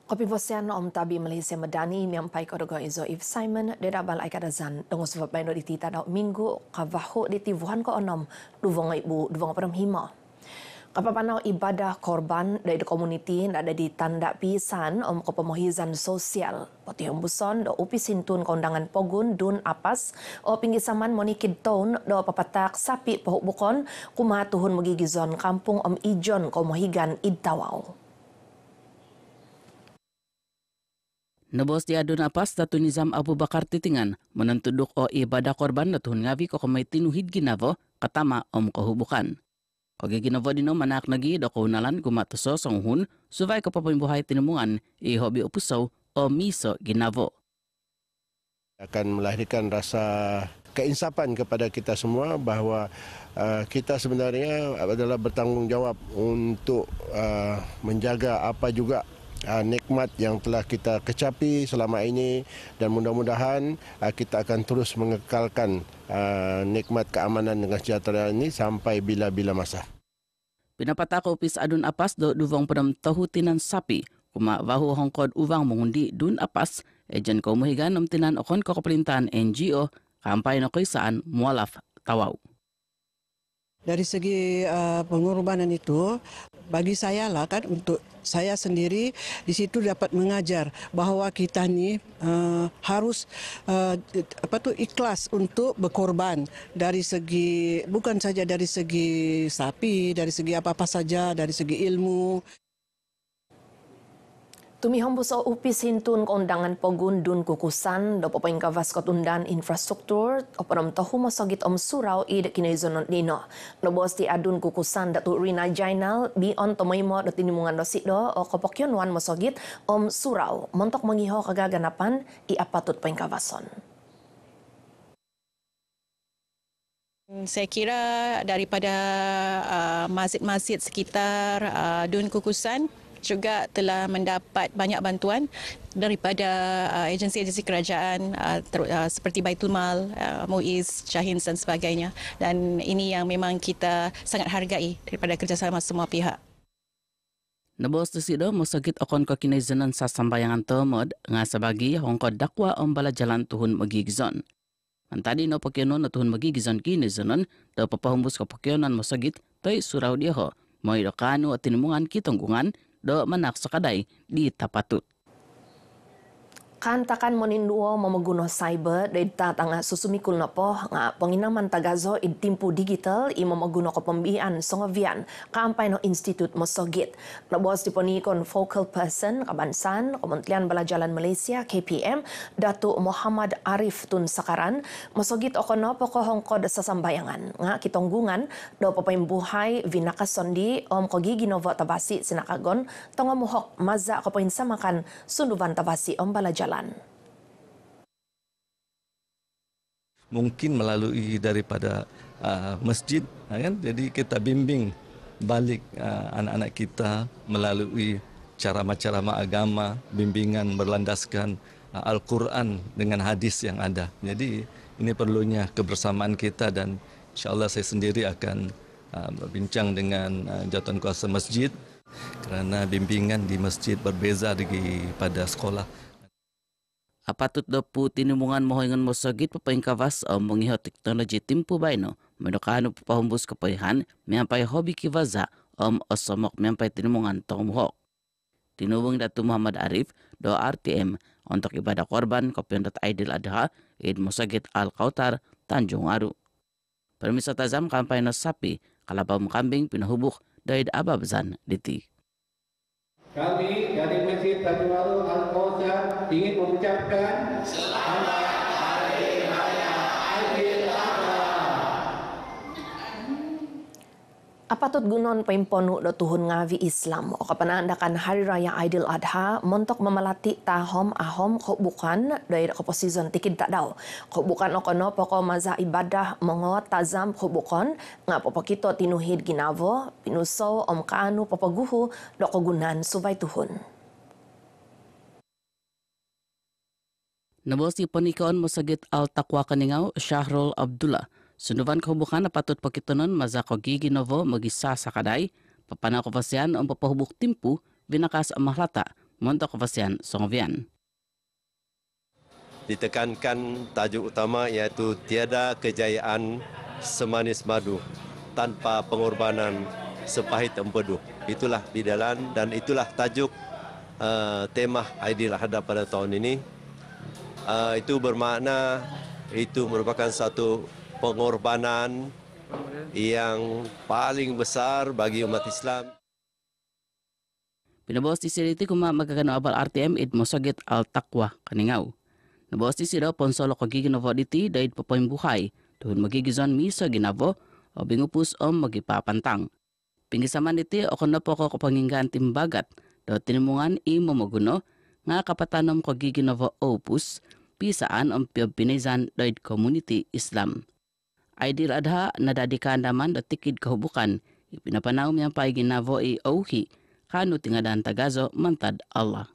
Kopi Bosian Om Tabi Malaysia Medani miampai kodogo izo If Simon deda balai kadazan dengan sebab baino di tita dauk minggu kavahu di tivuhan ko onom duvong ibu duvong peram hima. Kapapanau ibadah korban dari komuniti ada di tanda pisan om ko pemohizan sosial. Poti ombuson do upi sintun kondangan pogun dun apas o pinggisaman monikid town do papatak sapi pohuk bukon kuma tuhun megigizon kampung om ijon ko mohigan idtawau. Nebos di adun apas Datu Nizam Abu Bakar Titingan menentuduk o ibadah korban datuhun ngawi ko kamay tinuhid ginavo katama om kahubukan. Kogi ginavo dino manak nagi do kaunalan kumatuso songhun suvay kapapimbuhay tinemungan hobi upusaw o miso ginavo. Akan melahirkan rasa keinsapan kepada kita semua bahawa kita sebenarnya adalah bertanggungjawab untuk menjaga apa juga nikmat yang telah kita kecapi selama ini dan mudah-mudahan kita akan terus mengekalkan nikmat keamanan dan kesejahteraan ini sampai bila-bila masa. Pinapatako upis adun apas do duvong pedam tahutinan sapi kuma wahu hongkod uvang mengundi dun apas ejen komuhigan nomtinan okon kokoperintahan NGO kampai no koisaan mualaf tawau. Dari segi pengorbanan itu, bagi saya lah kan untuk saya sendiri di situ dapat mengajar bahawa kita ni harus ikhlas untuk berkorban dari segi bukan saja dari segi sapi, dari segi apa-apa saja, dari segi ilmu. Tumihong buso upi sintun kondangan pogun dun kukusan do popoing kavas kotundan infrastruktur operom tohu mosogit om surau i de kinaizonon nino. Nobos di adun kukusan datu Rina Jainal bi on tomoimo do tinimungan do sikdo o kopokyon wan mosogit om surau montok mengiho kagaganapan i apatut poing kavason. Saya kira daripada masjid-masjid sekitar Dun Kukusan juga telah mendapat banyak bantuan daripada agensi-agensi kerajaan seperti Baitul Mal, MUIS, Shahins dan sebagainya. Dan ini yang memang kita sangat hargai daripada kerjasama semua pihak. Nebos tesido mosagit okon ko kinaizanan sa sambayangan tomod nga sabagi hongko dakwa om bala jalan tuhun magigizon. Mantadi no pokyonon na tuhun magigizon kinaizanon daw papahumbus ko pokyonan mosagit toy surau diho moy dokano at tinumungan kitunggungan do manak sakaday di tapatut. Kantakan moninduo mamaguno cyber dari tatanga susumikul na po nga panginaman tagazo idtimpo digital i mamaguno ko pambian songavian kampay no Institute Mosogit. Nabos diponikon focal person kabansan Kementerian Balajalan Malaysia KPM Datu Muhammad Arif Tun Sakaran Mosogit okono pokohong kod sasambayangan nga kitonggungan do papaimbuhay vinakasondi om kogigi novo tabasi sinakagon tongamuhok maza ko samakan sunduban tabasi om balajalan. Mungkin melalui daripada masjid, kan? Jadi kita bimbing balik anak-anak kita melalui cara-cara agama, bimbingan berlandaskan Al-Quran dengan hadis yang ada. Jadi ini perlunya kebersamaan kita dan insyaAllah saya sendiri akan berbincang dengan jawatan kuasa masjid kerana bimbingan di masjid berbeza daripada sekolah. Apatut do pu tinimungan mohoingan mosagit papaing kawas o mengiho teknologi timpu baino medokano papahumbus kapayahan miampai hobi kivaza osomok miampai tinimungan tongmuhok. Tinubung Datu Muhammad Arif do RTM untuk ibadah korban kopion Aidil Adha Id Mosagit Al-Kautar Tanjung Aru. Permisa tazam kampai no sapi kalabam kambing pinahubuk daid ababzan diti. Kami dari Masjid Tanjung Aru Al-Kautar ingin mengucapkan Selamat Hari Raya Aidil Adha. Apatut gunon paimponu do tuhun ngavi Islam o kapanandakan Hari Raya Aidil Adha montok memelati tahom ahom ko bukan dari komposison tikid tak daw ko bukan okono poko maza ibadah mongo tazam ko bukan nga popokito tinuhid ginavo pinuso om kaanu popoguhu do kogunan subay tuhun. Nabosi panikaon mosagit Al-Taqwa Kaningaw Syahrul Abdullah sunduvan kehubukan na patut pakitonon mazako gigi novo magisa sa kaday, papana ko pasian ang papahubuk timpu, binakas ang mahlata, montok kevasian Songvian. Ditekankan tajuk utama iaitu tiada kejayaan semanis madu tanpa pengorbanan sepahit empedu. Itulah bidalan dan itulah tajuk tema Aidiladha pada tahun ini. Itu bermakna itu merupakan satu pengorbanan yang paling besar bagi umat Islam. Pinabos di siriti kuma magagano abal RTM id Mosogit Al-Taqwa kaningau. Nabos di siro ponsolo kagigi novoditi daid papoy buhay. Tuhun magigizon miso ginavo o bingupus magipapantang. Pingisaman iti o kono po ko kapanginggan timbagat do tinimungan i momoguno nga kapatanom kagigi novo opus pisaan pinizan daid community Islam. Aidiladha nadadikan naman do tikid kahubukan ipinapanaw miyang paiginavo i auhi kanu tingadan tagazo mantad Allah.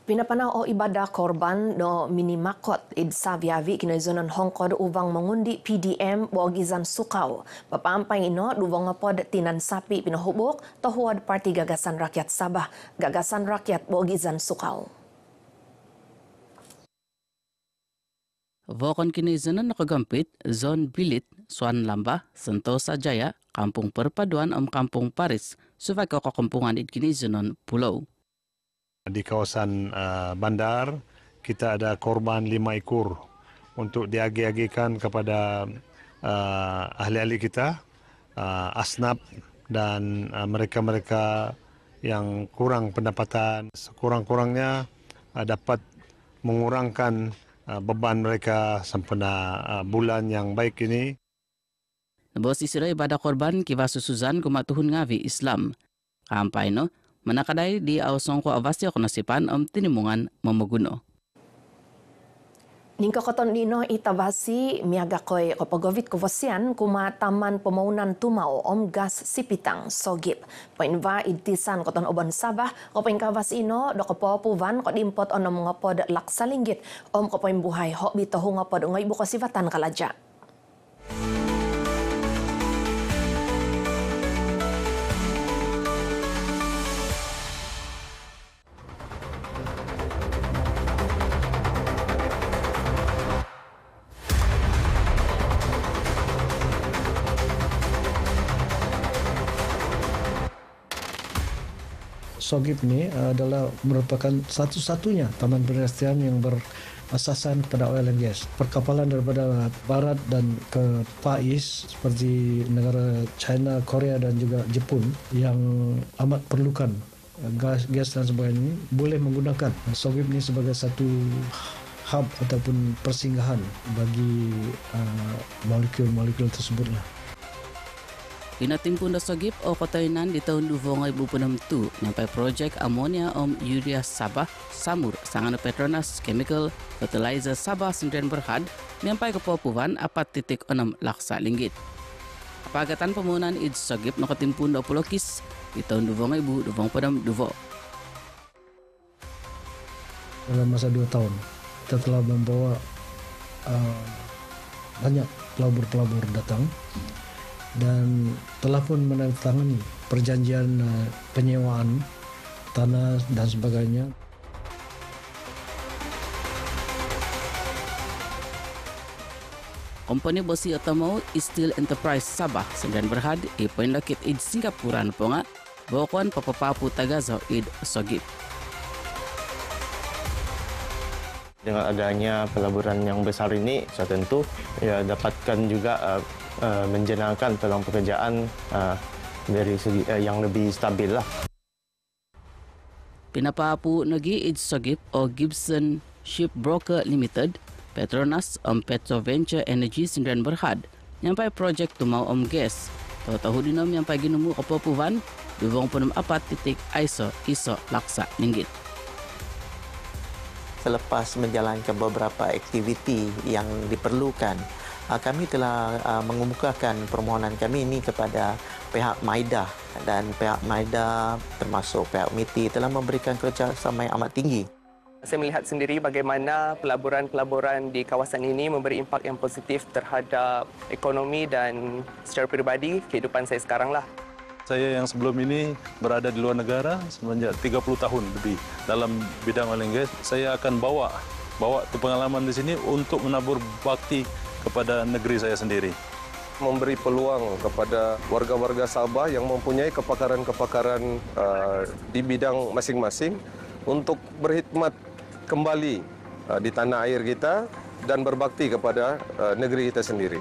Pinapanaw o ibadah korban no minimakot id Saviavi kinaizonon Hongkod uvang mengundi PDM Bogizan Sukau. Papampay ino duvong pod tinan sapi pinahubok tohuad Parti Gagasan Rakyat Sabah, Gagasan Rakyat Bogizan Sukau. Vokon kinaizonon nakagampit Zon Bilit, Swan Lamba, Sentosa Jaya, Kampung Perpaduan Kampung Paris, suvay kakampungan id kinaizonon Pulau. Di kawasan bandar, kita ada korban 5 ekor untuk diagi-agikan kepada ahli-ahli kita, asnaf dan mereka-mereka yang kurang pendapatan. Sekurang-kurangnya dapat mengurangkan beban mereka sempena bulan yang baik ini. Nabos isiro ibadah korban kiva susuzan kumatuhun ngavi Islam. Kampay no, manakaday di awsong ko avasya konasipan tinimungan mamaguno. Ningka koton dino itabasi miaga koy kopagovit kovasian kuma taman pemaunan tumau gas sipitang sogip. Painva idtisan koton oban Sabah kopain kavas ino do kopopuvan kod import ono mga pod laksalinggit kopain buhay hobi tohu nga pod ngay buko sifatan kalaja. Sogip ini adalah merupakan satu-satunya taman perindustrian yang berasasan pada oil and gas. Perkapalan daripada barat dan ke Far East seperti negara China, Korea dan juga Jepun yang amat perlukan gas dan sebagainya boleh menggunakan Sogip ini sebagai satu hub ataupun persinggahan bagi molekul-molekul tersebutlah. Pinatimpun da Sogip o Kotainan di tahun 2006 sampai projek amonia urea Sabah Samur sangan Petronas Chemical Fertilizer Sabah Sendirian Berhad sampai ke Popuan 4.6 laksa linggit. Apagatan pembangunan id Sogip nakatimpun 20 kis di tahun 2022. Dalam masa 2 tahun kita telah membawa banyak pelabur-pelabur datang dan telah pun menandatangani perjanjian penyewaan tanah dan sebagainya. Kompani besi utama Steel Enterprise Sabah Sendirian Berhad ipoin lakit id Singapuran ponga bokon papapapu tagazo id Sogip. Dengan adanya pelaburan yang besar ini, saya tentu dapatkan juga menjenangkan peluang pekerjaan dari segi yang lebih stabil lah. Pinapapu nagi id Sogip o Gibson Shipbroker Limited, Petronas Petro Venture Energy Sendirian Berhad, nyampai projek tumau gas. Tahu-tahu dinom nyampai ginumu kepopuan 24 titik ISO laksa linggit. Selepas menjalankan beberapa aktiviti yang diperlukan, kami telah mengemukakan permohonan kami ini kepada pihak MIDA dan pihak MIDA termasuk pihak MITI telah memberikan kerjasama yang amat tinggi. Saya melihat sendiri bagaimana pelaburan-pelaburan di kawasan ini memberi impak yang positif terhadap ekonomi dan secara peribadi kehidupan saya sekarang lah. Saya yang sebelum ini berada di luar negara semenjak 30 tahun lebih dalam bidang oil and gas. Saya akan bawa tu pengalaman di sini untuk menabur bakti kepada negeri saya sendiri. Memberi peluang kepada warga-warga Sabah yang mempunyai kepakaran-kepakaran di bidang masing-masing untuk berkhidmat kembali di tanah air kita dan berbakti kepada negeri kita sendiri.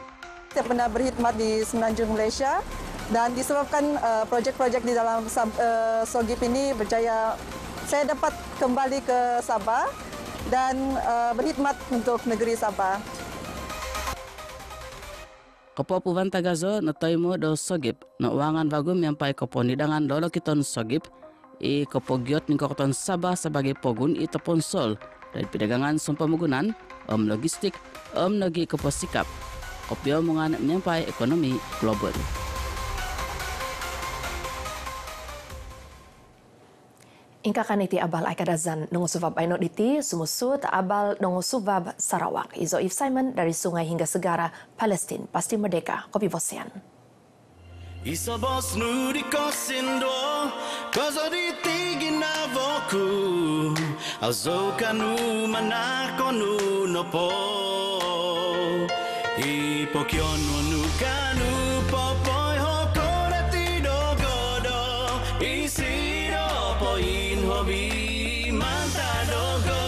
Saya pernah berkhidmat di Semenanjung Malaysia dan disebabkan projek-projek di dalam SOGIP ini berjaya, saya dapat kembali ke Sabah dan berkhidmat untuk negeri Sabah. Kepo Puvan Tagazo na toimo do SOGIP na uangan bagum yang pai kepo nidangan lolo kiton SOGIP kepo giot ni kokoton Sabah sebagai pogun ito ponsol dari perdagangan sumpamugunan logistik nagi kepo sikap kopio omongan menyampai ekonomi global. Ingkakan iti abal ay kadazan nung subab ay diti sumusut abal nung subab Sarawak. Izo If Simon dari sungai hingga segara Palestin pasti merdeka. Kopi Bosian. Isabos nu di kosindo kozo di tigi na voku azo kanu manakonu nopo ipokyon nu kanu popoy hokore tido godo isiro poin hobi mantadogo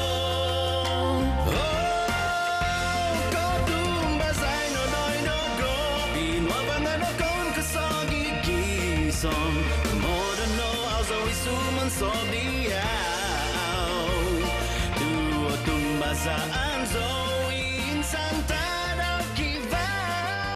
kodum bazai no doi dogo binwa bangano kon kesogi kisong moderno azo isuman sobiao tu tumbaza